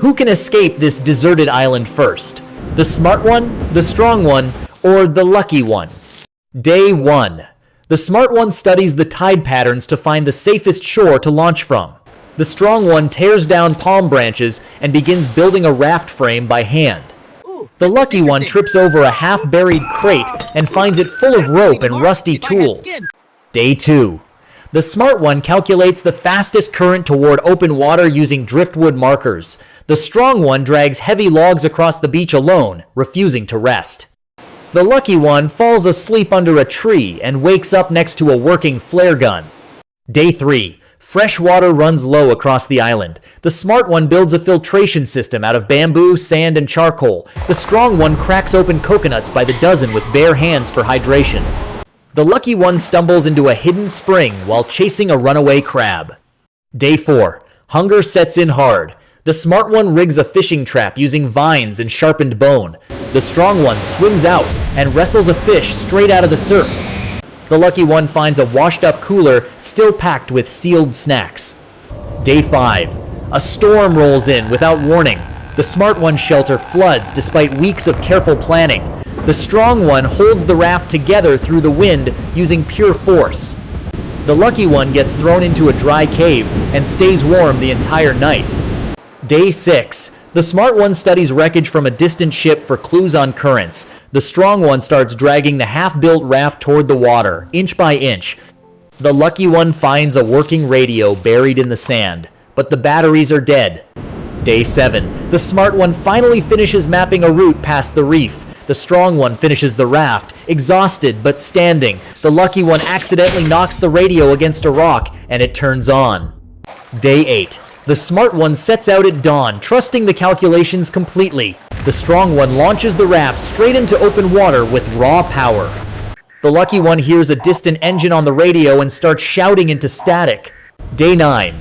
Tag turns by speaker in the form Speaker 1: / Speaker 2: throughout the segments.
Speaker 1: Who can escape this deserted island first? The smart one, the strong one, or the lucky one? Day 1. The smart one studies the tide patterns to find the safest shore to launch from. The strong one tears down palm branches and begins building a raft frame by hand. The lucky one trips over a half-buried crate and finds it full of rope and rusty tools. Day 2. The smart one calculates the fastest current toward open water using driftwood markers. The strong one drags heavy logs across the beach alone, refusing to rest. The lucky one falls asleep under a tree and wakes up next to a working flare gun. Day 3. Fresh water runs low across the island. The smart one builds a filtration system out of bamboo, sand, and charcoal. The strong one cracks open coconuts by the dozen with bare hands for hydration. The lucky one stumbles into a hidden spring while chasing a runaway crab. Day 4. Hunger sets in hard. The smart one rigs a fishing trap using vines and sharpened bone. The strong one swims out and wrestles a fish straight out of the surf. The lucky one finds a washed-up cooler still packed with sealed snacks. Day 5. A storm rolls in without warning. The smart one's shelter floods despite weeks of careful planning. The strong one holds the raft together through the wind using pure force. The lucky one gets thrown into a dry cave and stays warm the entire night. Day 6. The smart one studies wreckage from a distant ship for clues on currents. The strong one starts dragging the half-built raft toward the water, inch by inch. The lucky one finds a working radio buried in the sand, but the batteries are dead. Day 7. The smart one finally finishes mapping a route past the reef. The strong one finishes the raft, exhausted but standing. The lucky one accidentally knocks the radio against a rock, and it turns on. Day 8. The smart one sets out at dawn, trusting the calculations completely. The strong one launches the raft straight into open water with raw power. The lucky one hears a distant engine on the radio and starts shouting into static. Day 9.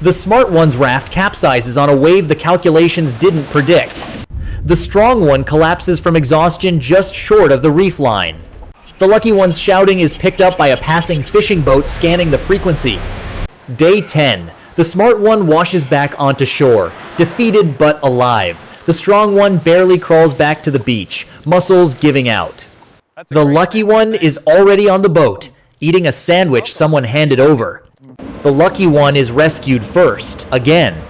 Speaker 1: The smart one's raft capsizes on a wave the calculations didn't predict. The strong one collapses from exhaustion just short of the reef line. The lucky one's shouting is picked up by a passing fishing boat scanning the frequency. Day 10. The smart one washes back onto shore, defeated but alive. The strong one barely crawls back to the beach, muscles giving out. The lucky one is already on the boat, eating a sandwich someone handed over. The lucky one is rescued first, again.